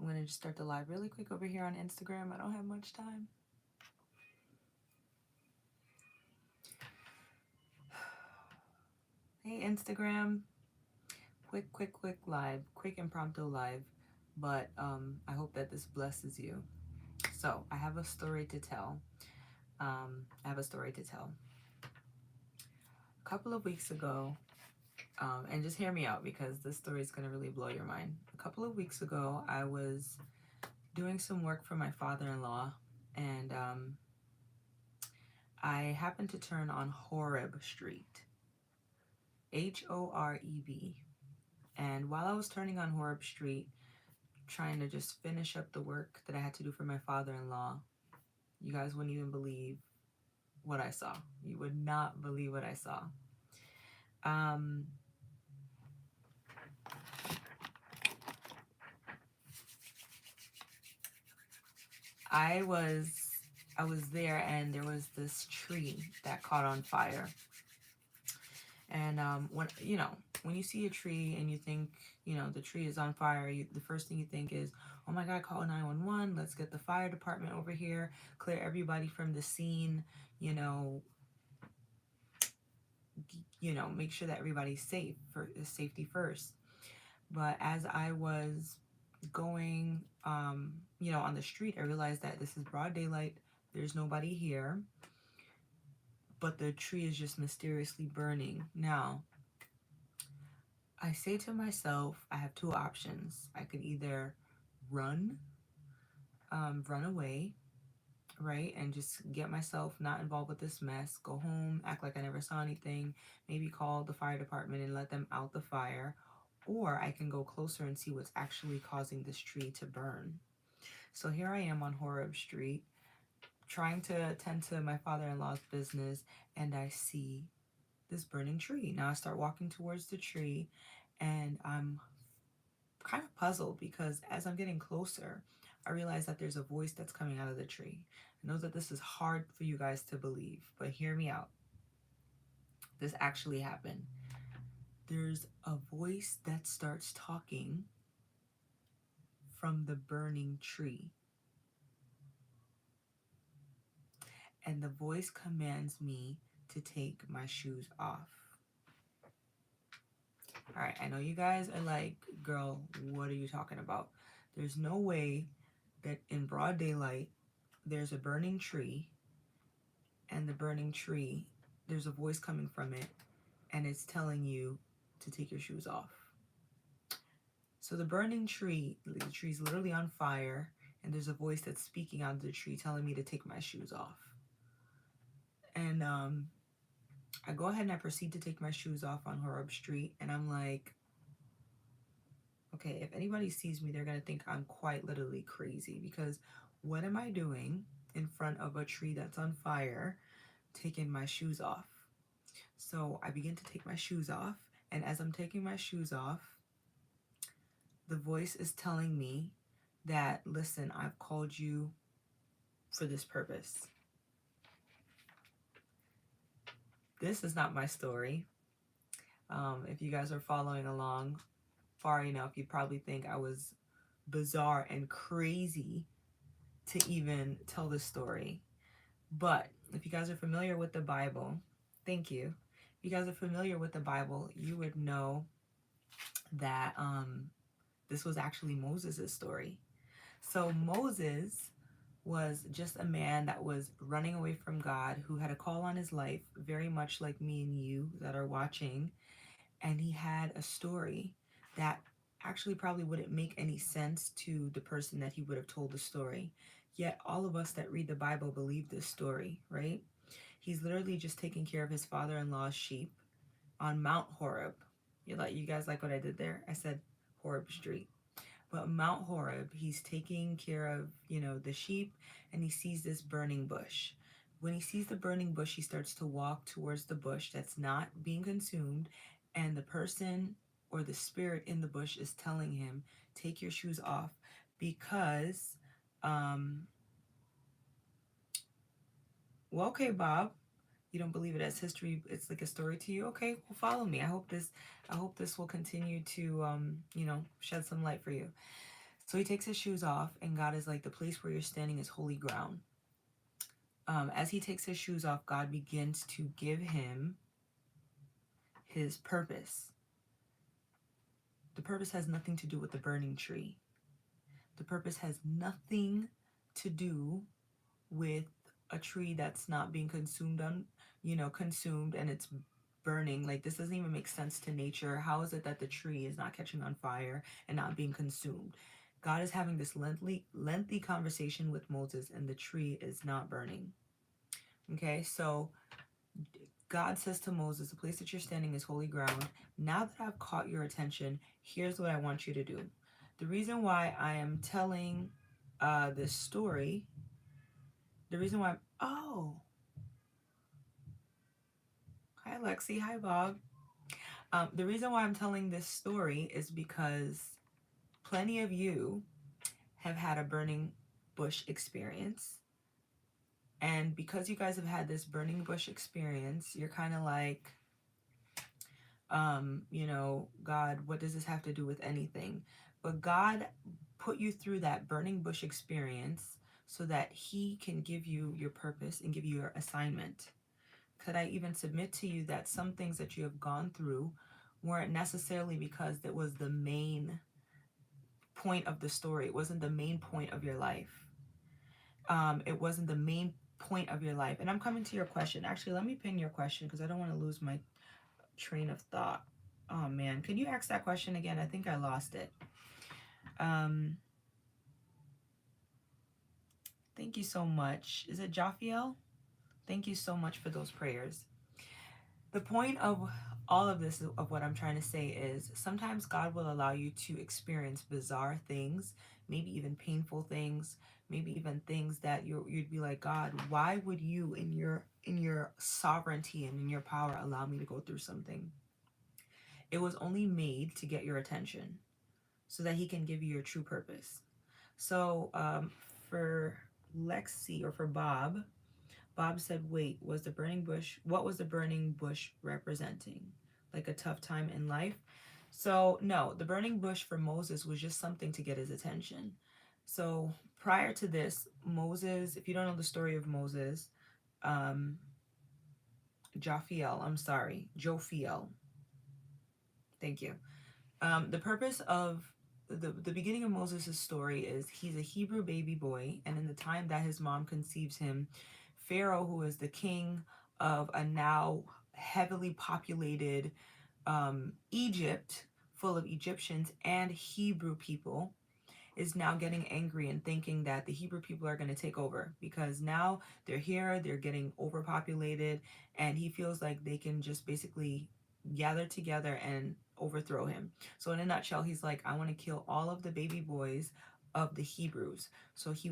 I'm going to just start the live really quick over here on Instagram. I don't have much time. Hey, Instagram. Quick live. Quick impromptu live. But I hope that this blesses you. So, I have a story to tell. I have a story to tell. A couple of weeks ago, and just hear me out because this story is going to really blow your mind. A couple of weeks ago, I was doing some work for my father-in-law, and I happened to turn on Horeb Street, Horeb. And while I was turning on Horeb Street, trying to just finish up the work that I had to do for my father-in-law, you guys wouldn't even believe what I saw. You would not believe what I saw. I was there, and there was this tree that caught on fire. And when you see a tree and you think, the tree is on fire, the first thing you think is, oh my God, call 911. Let's get the fire department over here, clear everybody from the scene, you know, make sure that everybody's safe, for safety first. But as I was going, on the street, I realized that this is broad daylight. There's nobody here, but the tree is just mysteriously burning. Now, I say to myself, I have two options. I could either run, run away, right, and just get myself not involved with this mess, go home, act like I never saw anything, maybe call the fire department and let them out the fire, or I can go closer and see what's actually causing this tree to burn. So here I am on Horeb Street, trying to attend to my father-in-law's business, and I see this burning tree. Now I start walking towards the tree, and I'm kind of puzzled because as I'm getting closer, I realize that there's a voice that's coming out of the tree. I know that this is hard for you guys to believe, but hear me out. This actually happened. There's a voice that starts talking from the burning tree. And the voice commands me to take my shoes off. All right, I know you guys are like, girl, what are you talking about? There's no way that in broad daylight, there's a burning tree, and the burning tree, there's a voice coming from it, and it's telling you to take your shoes off. So the burning tree, the tree's literally on fire, and there's a voice that's speaking out of the tree telling me to take my shoes off. And I go ahead and I proceed to take my shoes off on Horeb Street, and I'm like, okay, if anybody sees me, they're going to think I'm quite literally crazy, because what am I doing in front of a tree that's on fire, taking my shoes off? So I begin to take my shoes off, and as I'm taking my shoes off, the voice is telling me that, listen, I've called you for this purpose. This is not my story. If you guys are following along far enough, you probably think I was bizarre and crazy to even tell this story. But if you guys are familiar with the Bible, thank you. If you guys are familiar with the Bible, you would know that this was actually Moses' story. So Moses was just a man that was running away from God, who had a call on his life, very much like me and you that are watching. And he had a story that actually probably wouldn't make any sense to the person that he would have told the story. Yet all of us that read the Bible believe this story, right? He's literally just taking care of his father-in-law's sheep on Mount Horeb. You guys like what I did there? I said Horeb Street. But Mount Horeb, he's taking care of, the sheep, and he sees this burning bush. When he sees the burning bush, he starts to walk towards the bush that's not being consumed, and the person or the spirit in the bush is telling him, take your shoes off, because, well, okay, Bob, you don't believe it as history, it's like a story to you. Okay, well, follow me. I hope this will continue to, shed some light for you. So he takes his shoes off, and God is like, the place where you're standing is holy ground. As he takes his shoes off, God begins to give him his purpose. The purpose has nothing to do with the burning tree. The purpose has nothing to do with a tree that's not being consumed consumed and it's burning. Like, this doesn't even make sense to nature. How is it that the tree is not catching on fire and not being consumed? God is having this lengthy conversation with Moses, and the tree is not burning. Okay, so God says to Moses, the place that you're standing is holy ground. Now that I've caught your attention, here's what I want you to do. The reason why I am telling this story, the reason why, hi Lexi, hi Bob. The reason why I'm telling this story is because plenty of you have had a burning bush experience. And because you guys have had this burning bush experience, you're kind of like, God, what does this have to do with anything? But God put you through that burning bush experience so that he can give you your purpose and give you your assignment. Could I even submit to you that some things that you have gone through weren't necessarily because that was the main point of the story. It wasn't the main point of your life. It wasn't the main point of your life. And I'm coming to your question. Actually, let me pin your question because I don't want to lose my train of thought. Oh man, can you ask that question again? I think I lost it. Thank you so much. Is it Jaffiel? Thank you so much for those prayers. The point of all of this, of what I'm trying to say, is sometimes God will allow you to experience bizarre things, maybe even painful things, maybe even things that you'd be like, God, why would you in your sovereignty and in your power allow me to go through something? It was only made to get your attention so that he can give you your true purpose. So for Lexi, or for Bob said, wait, what was the burning bush representing? Like a tough time in life? So no, the burning bush for Moses was just something to get his attention. So prior to this, Moses, if you don't know the story of Moses, Jophiel. Thank you. The purpose of the beginning of Moses' story is he's a Hebrew baby boy, and in the time that his mom conceives him, Pharaoh, who is the king of a now heavily populated Egypt, full of Egyptians and Hebrew people, is now getting angry and thinking that the Hebrew people are going to take over because now they're here, they're getting overpopulated, and he feels like they can just basically gather together and overthrow him. So in a nutshell, he's like, I want to kill all of the baby boys of the Hebrews. So he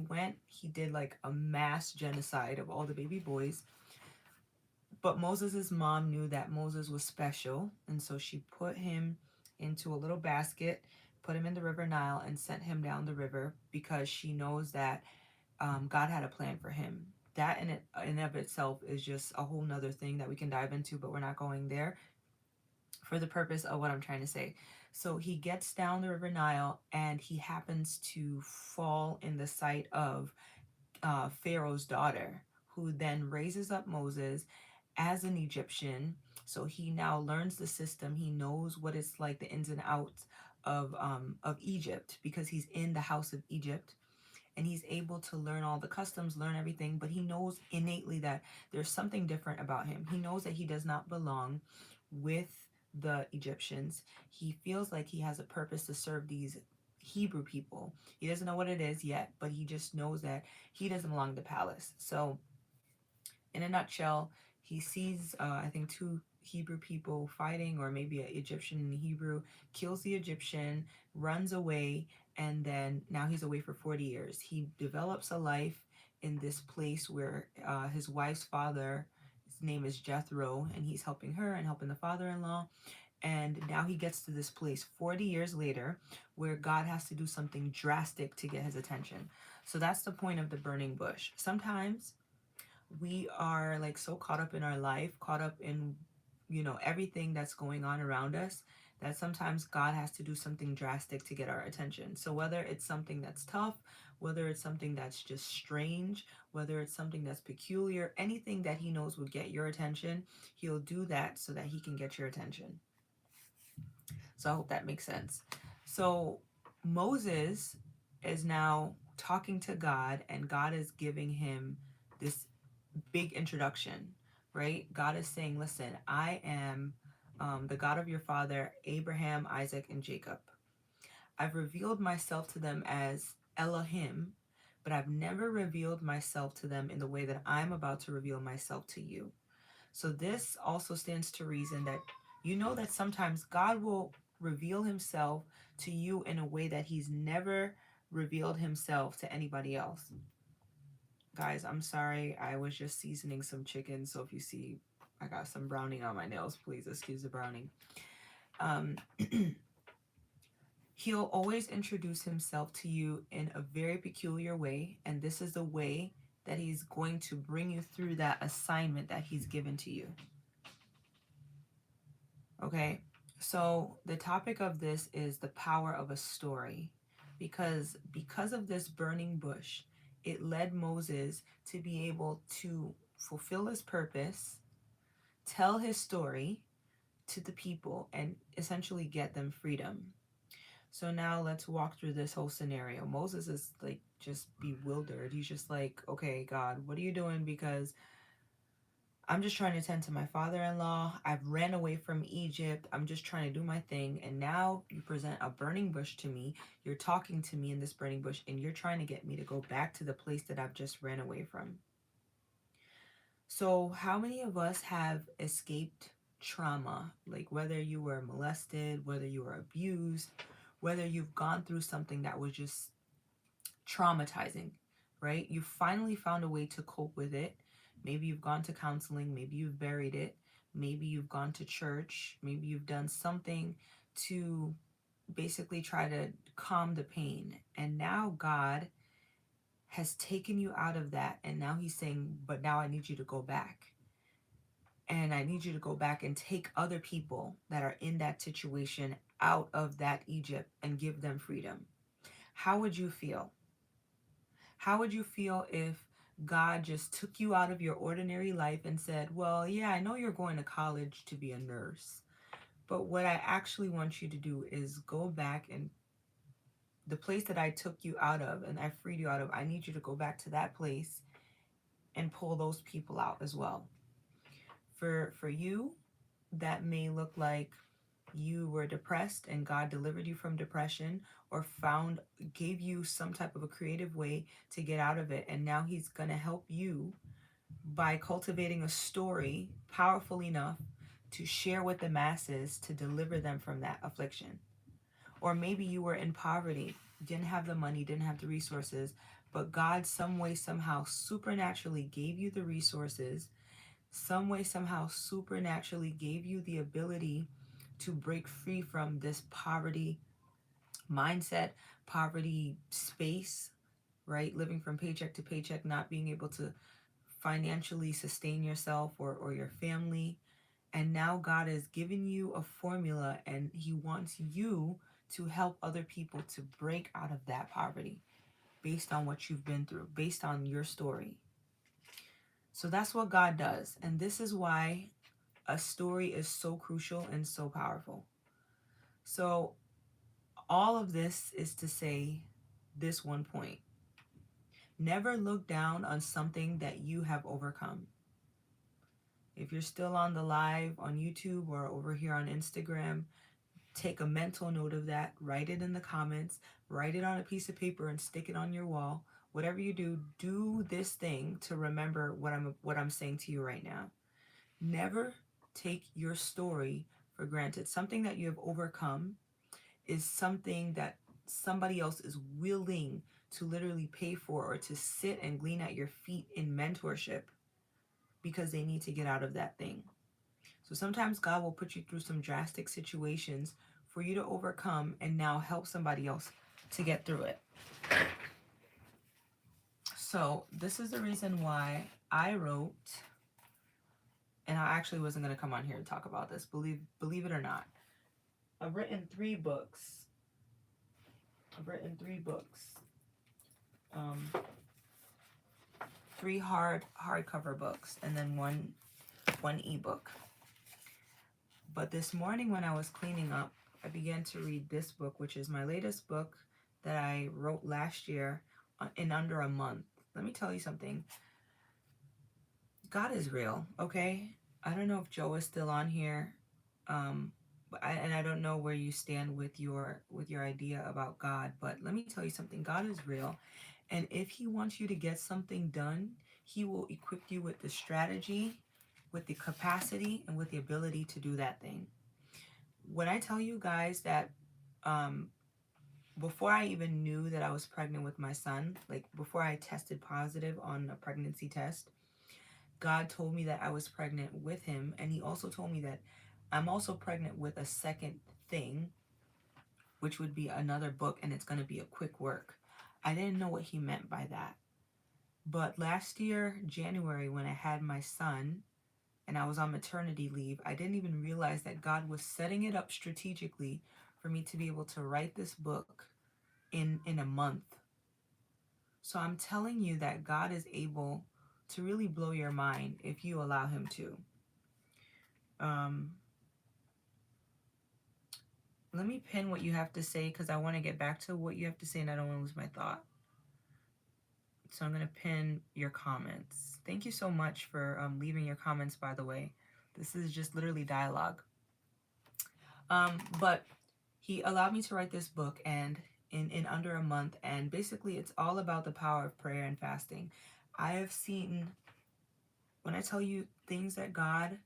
did like a mass genocide of all the baby boys. But Moses' mom knew that Moses was special, and so she put him into a little basket, put him in the river Nile, and sent him down the river because she knows that God had a plan for him. That in of itself is just a whole nother thing that we can dive into, but we're not going there for the purpose of what I'm trying to say. So he gets down the river Nile, and he happens to fall in the sight of Pharaoh's daughter, who then raises up Moses as an Egyptian. So he now learns the system. He knows what it's like, the ins and outs of Egypt, because he's in the house of Egypt, and he's able to learn all the customs, learn everything. But he knows innately that there's something different about him. He knows that he does not belong with the Egyptians. He feels like he has a purpose to serve these Hebrew people. He doesn't know what it is yet, but he just knows that he doesn't belong to the palace. So in a nutshell, he sees, I think, two Hebrew people fighting, or maybe an Egyptian and a Hebrew, kills the Egyptian, runs away, and then now he's away for 40 years. He develops a life in this place where his wife's father, his name is Jethro, and he's helping her and helping the father-in-law. And now he gets to this place 40 years later where God has to do something drastic to get his attention. So that's the point of the burning bush. Sometimes we are like so caught up in our life, caught up in, everything that's going on around us, that sometimes God has to do something drastic to get our attention. So whether it's something that's tough, whether it's something that's just strange, whether it's something that's peculiar, anything that he knows would get your attention, he'll do that so that he can get your attention. So I hope that makes sense. So Moses is now talking to God, and God is giving him this big introduction, right? God is saying, listen, I am the God of your father, Abraham, Isaac, and Jacob. I've revealed myself to them as Elohim, but I've never revealed myself to them in the way that I'm about to reveal myself to you. So this also stands to reason that you know that sometimes God will reveal himself to you in a way that he's never revealed himself to anybody else. Guys, I'm sorry. I was just seasoning some chicken. So if you see I got some browning on my nails, please excuse the browning. He'll always introduce himself to you in a very peculiar way. And this is the way that he's going to bring you through that assignment that he's given to you. Okay, so the topic of this is the power of a story, because of this burning bush, it led Moses to be able to fulfill his purpose, tell his story to the people, and essentially get them freedom. So now let's walk through this whole scenario. Moses is like just bewildered. He's just like, okay, God, what are you doing? Because I'm just trying to tend to my father-in-law. I've ran away from Egypt. I'm just trying to do my thing. And now you present a burning bush to me. You're talking to me in this burning bush, and you're trying to get me to go back to the place that I've just ran away from. So how many of us have escaped trauma? Like whether you were molested, whether you were abused, whether you've gone through something that was just traumatizing, right? You finally found a way to cope with it. Maybe you've gone to counseling, maybe you've buried it, maybe you've gone to church, maybe you've done something to basically try to calm the pain. And now God has taken you out of that, and now he's saying, but now I need you to go back. And I need you to go back and take other people that are in that situation out of that Egypt and give them freedom. How would you feel? How would you feel if God just took you out of your ordinary life and said, well, yeah, I know you're going to college to be a nurse, but what I actually want you to do is go back, and the place that I took you out of and I freed you out of, I need you to go back to that place and pull those people out as well. For you, that may look like you were depressed and God delivered you from depression, or gave you some type of a creative way to get out of it. And now he's going to help you by cultivating a story powerful enough to share with the masses to deliver them from that affliction. Or maybe you were in poverty, didn't have the money, didn't have the resources, but God some way, somehow supernaturally gave you the resources, some way, somehow supernaturally gave you the ability to break free from this poverty mindset, poverty space, right? Living from paycheck to paycheck, not being able to financially sustain yourself or your family. And now God has given you a formula, and he wants you to help other people to break out of that poverty based on what you've been through, based on your story. So that's what God does. And this is why a story is so crucial and so powerful. So all of this is to say this one point. Never look down on something that you have overcome. If you're still on the live on YouTube or over here on Instagram, take a mental note of that. Write it in the comments. Write it on a piece of paper and stick it on your wall. Whatever you do, do this thing to remember what I'm saying to you right now. Never take your story for granted. Something that you have overcome is something that somebody else is willing to literally pay for, or to sit and glean at your feet in mentorship, because they need to get out of that thing. So sometimes God will put you through some drastic situations for you to overcome and now help somebody else to get through it. So this is the reason why I wrote, and I actually wasn't going to come on here and talk about this, believe it or not. I've written 3 books. I've written 3 books. Um, 3 hardcover books, and then one ebook. But this morning when I was cleaning up, I began to read this book, which is my latest book that I wrote last year in under a month. Let me tell you something. God is real, okay? I don't know if Joe is still on here, and I don't know where you stand with your idea about God. But let me tell you something. God is real, and if He wants you to get something done, He will equip you with the strategy, with the capacity, and with the ability to do that thing. When I tell you guys that, um, before I even knew that I was pregnant with my son, like before I tested positive on a pregnancy test, God told me that I was pregnant with him, and He also told me that I'm also pregnant with a second thing, which would be another book, and it's going to be a quick work. I didn't know what He meant by that. But last year, January, when I had my son and I was on maternity leave, I didn't even realize that God was setting it up strategically for me to be able to write this book in a month. So I'm telling you that God is able to really blow your mind if you allow Him to. Um, Let me pin what you have to say because I want to get back to what you have to say and I don't want to lose my thought. So I'm going to pin your comments. Thank you so much for leaving your comments, by the way. This is just literally dialogue. But He allowed me to write this book and in under a month. And basically, it's all about the power of prayer and fasting. I have seen, when I tell you things that God,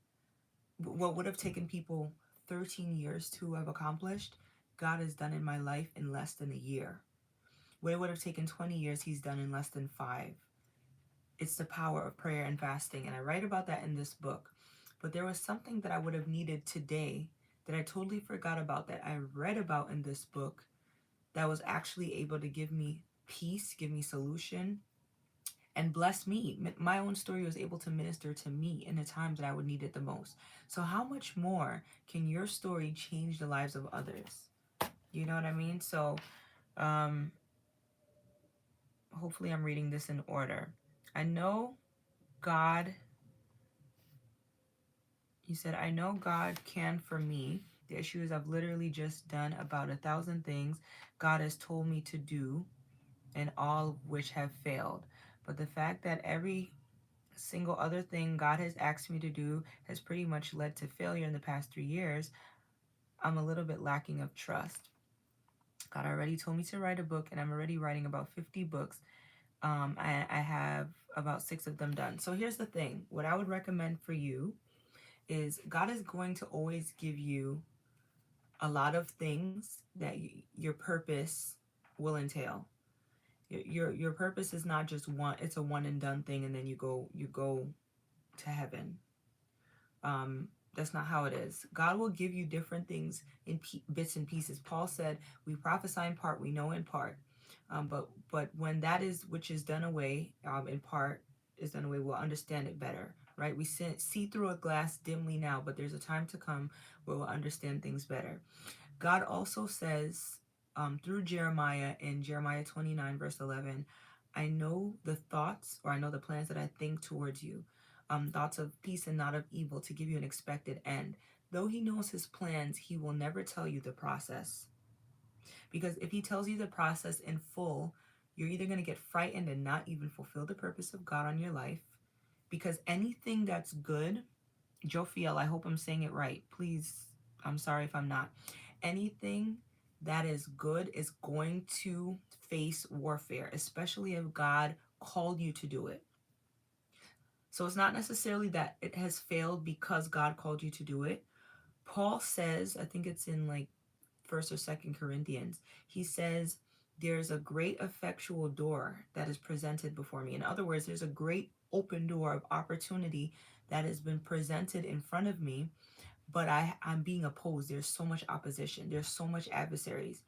what would have taken people 13 years to have accomplished, God has done in my life in less than a year. What it would have taken 20 years, He's done in less than 5. It's the power of prayer and fasting. And I write about that in this book. But there was something that I would have needed today that I totally forgot about that I read about in this book that was actually able to give me peace, give me solution, and bless me. My own story was able to minister to me in the times that I would need it the most. So how much more can your story change the lives of others? You know what I mean? So hopefully I'm reading this in order. I know God, you said, I know God can for me. The issue is I've literally just done about 1,000 things God has told me to do, and all of which have failed. But the fact that every single other thing God has asked me to do has pretty much led to failure in the past 3 years, I'm a little bit lacking of trust. God already told me to write a book, and I'm already writing about 50 books. I have about 6 of them done. So here's the thing. What I would recommend for you is God is going to always give you a lot of things that your purpose will entail. Your purpose is not just one, it's a one and done thing and then you go to heaven. That's not how it is. God will give you different things in bits and pieces. Paul said, we prophesy in part, we know in part. But when that is which is done away, in part is done away, we'll understand it better, right? We see through a glass dimly now, but there's a time to come where we'll understand things better. God also says through Jeremiah in Jeremiah 29 verse 11, I know the thoughts, or I know the plans that I think towards you, thoughts of peace and not of evil, to give you an expected end. Though He knows His plans, He will never tell you the process. Because if He tells you the process in full, you're either going to get frightened and not even fulfill the purpose of God on your life. Because anything that's good, Jophiel, I hope I'm saying it right. Please, I'm sorry if I'm not. Anything that is good is going to face warfare, especially if God called you to do it. So it's not necessarily that it has failed because God called you to do it. Paul says, I think it's in like 1st or 2nd Corinthians, he says, there's a great effectual door that is presented before me. In other words, there's a great open door of opportunity that has been presented in front of me, but I'm being opposed. There's so much opposition. There's so much adversaries,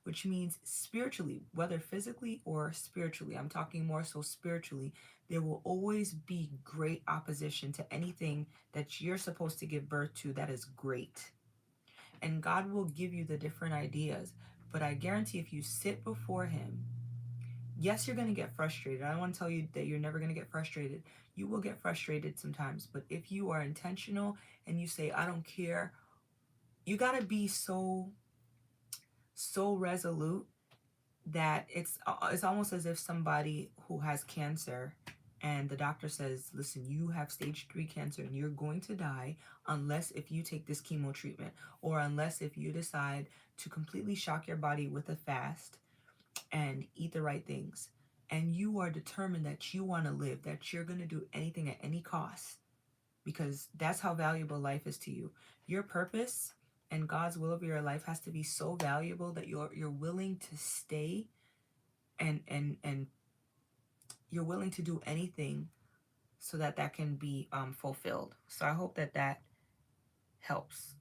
which means spiritually, whether physically or spiritually, I'm talking more so spiritually, there will always be great opposition to anything that you're supposed to give birth to that is great. And God will give you the different ideas. But I guarantee if you sit before Him, yes, you're going to get frustrated. I don't want to tell you that you're never going to get frustrated. You will get frustrated sometimes. But if you are intentional and you say, I don't care, you got to be so resolute that it's almost as if somebody who has cancer and the doctor says, listen, you have stage 3 cancer and you're going to die unless if you take this chemo treatment, or unless if you decide to completely shock your body with a fast and eat the right things, and you are determined that you want to live, that you're going to do anything at any cost, because that's how valuable life is to you. Your purpose and God's will of your life has to be so valuable that you're willing to stay and you're willing to do anything so that that can be fulfilled. So I hope that that helps.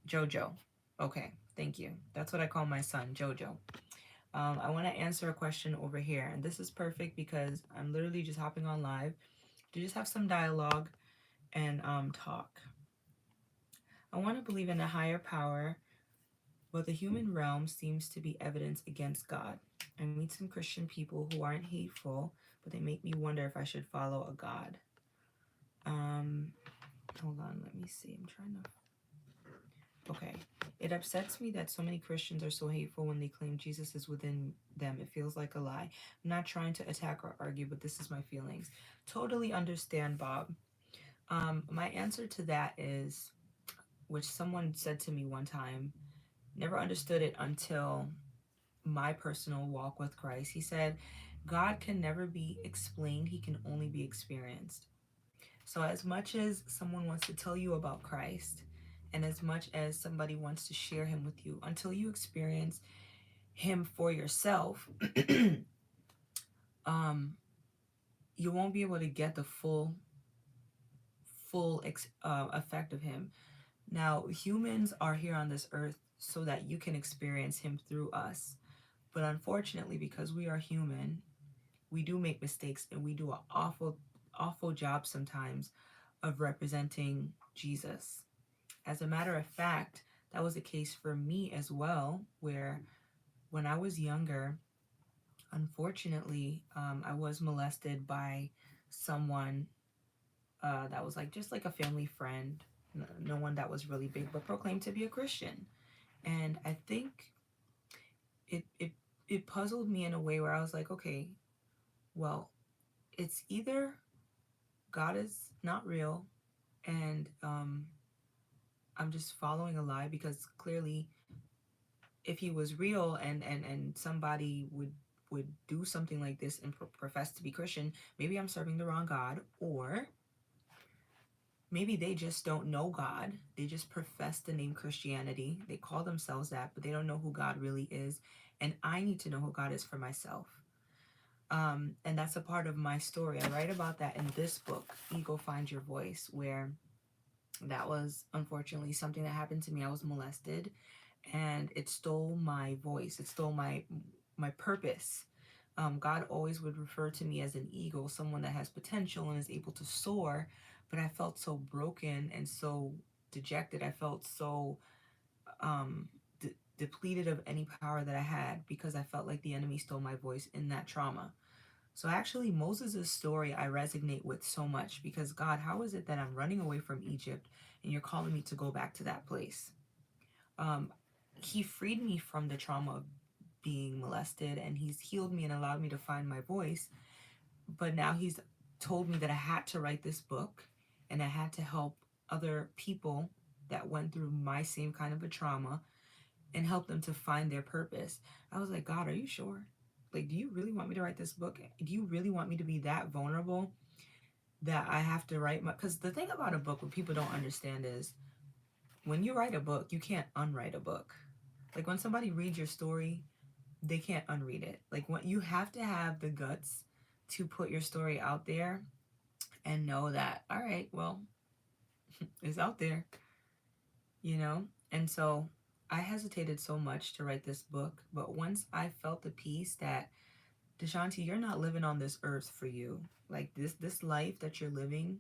Jojo. Okay, thank you. That's what I call my son, Jojo. I want to answer a question over here, and this is perfect because I'm literally just hopping on live to just have some dialogue and talk. I want to believe in a higher power, but the human realm seems to be evidence against God. I meet some Christian people who aren't hateful, but they make me wonder if I should follow a God. Hold on, let me see. I'm trying to... Okay. It upsets me that so many Christians are so hateful when they claim Jesus is within them. It feels like a lie. I'm not trying to attack or argue, but this is my feelings. Totally understand, Bob. My answer to that is, which someone said to me one time, never understood it until my personal walk with Christ. He said, God can never be explained, He can only be experienced. So as much as someone wants to tell you about Christ, and as much as somebody wants to share Him with you, until you experience Him for yourself, you won't be able to get the full effect of Him. Now, humans are here on this earth so that you can experience Him through us. But unfortunately, because we are human, we do make mistakes, and we do an awful job sometimes of representing Jesus. As a matter of fact, that was the case for me as well, where when I was younger, unfortunately, I was molested by someone that was like just like a family friend, no one that was really big, but proclaimed to be a Christian. And I think it puzzled me in a way where I was like, okay, well, it's either God is not real and I'm just following a lie, because clearly if He was real and somebody would do something like this and profess to be Christian, maybe I'm serving the wrong God, or maybe they just don't know God. They just profess the name Christianity. They call themselves that, but they don't know who God really is. And I need to know who God is for myself. And that's a part of my story. I write about that in this book, Ego Find Your Voice, where that was unfortunately something that happened to me. I was molested, and it stole my voice. It stole my purpose. God always would refer to me as an eagle, someone that has potential and is able to soar. But I felt so broken and so dejected. I felt so depleted of any power that I had, because I felt like the enemy stole my voice in that trauma. So actually, Moses' story I resonate with so much, because God, how is it that I'm running away from Egypt and you're calling me to go back to that place? He freed me from the trauma of being molested, and He's healed me and allowed me to find my voice. But now He's told me that I had to write this book, and I had to help other people that went through my same kind of a trauma and help them to find their purpose. I was like, God, are you sure? Like, do you really want me to write this book? Do you really want me to be that vulnerable that I have to write my... Because the thing about a book, what people don't understand is, when you write a book, you can't unwrite a book. Like, when somebody reads your story, they can't unread it. Like, what you have to have the guts to put your story out there and know that, all right, well, it's out there, you know? And so I hesitated so much to write this book, but once I felt the peace that, Deshanti, you're not living on this earth for you. Like, this life that you're living,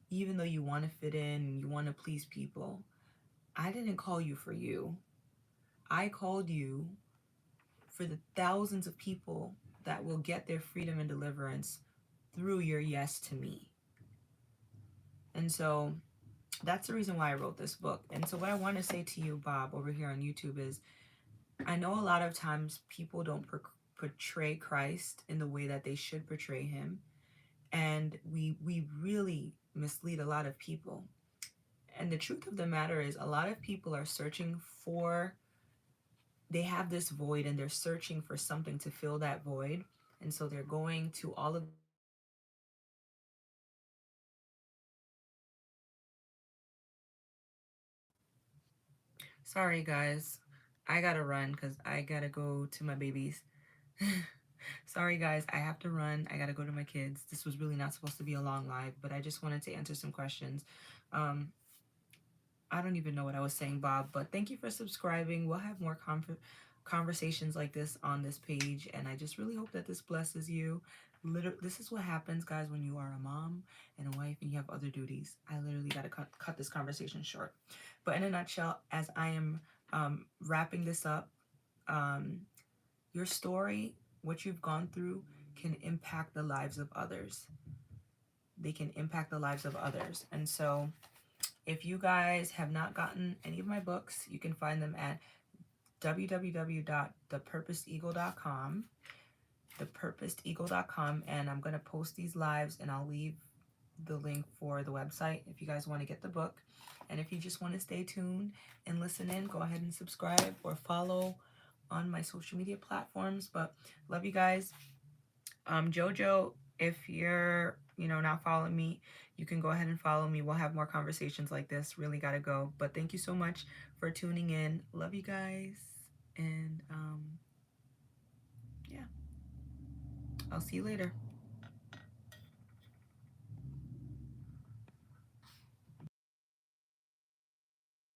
even though you want to fit in and you want to please people, I didn't call you for you. I called you for the thousands of people that will get their freedom and deliverance through your yes to me. And so that's the reason why I wrote this book. And so what I want to say to you, Bob, over here on YouTube is, I know a lot of times people don't portray Christ in the way that they should portray him. And we really mislead a lot of people. And the truth of the matter is, a lot of people are searching for, they have this void and they're searching for something to fill that void. And so they're going to all of, sorry guys, I gotta run because I gotta go to my babies. Sorry guys, I have to run. I gotta go to my kids. This was really not supposed to be a long live, but I just wanted to answer some questions. Um, I don't even know what I was saying, Bob, but thank you for subscribing. We'll have more conversations like this on this page, and I just really hope that this blesses you. This is what happens, guys, when you are a mom and a wife and you have other duties. I literally got to cut this conversation short. But in a nutshell, as I am wrapping this up, your story, what you've gone through, can impact the lives of others. They can impact the lives of others. And so if you guys have not gotten any of my books, you can find them at www.thepurposeeagle.com, thepurposeeagle.com, and I'm going to post these lives and I'll leave the link for the website if you guys want to get the book. And if you just want to stay tuned and listen in, go ahead and subscribe or follow on my social media platforms. But love you guys. Jojo, if you're not following me, you can go ahead and follow me. We'll have more conversations like this. Really gotta go, but thank you so much for tuning in. Love you guys, and yeah, I'll see you later.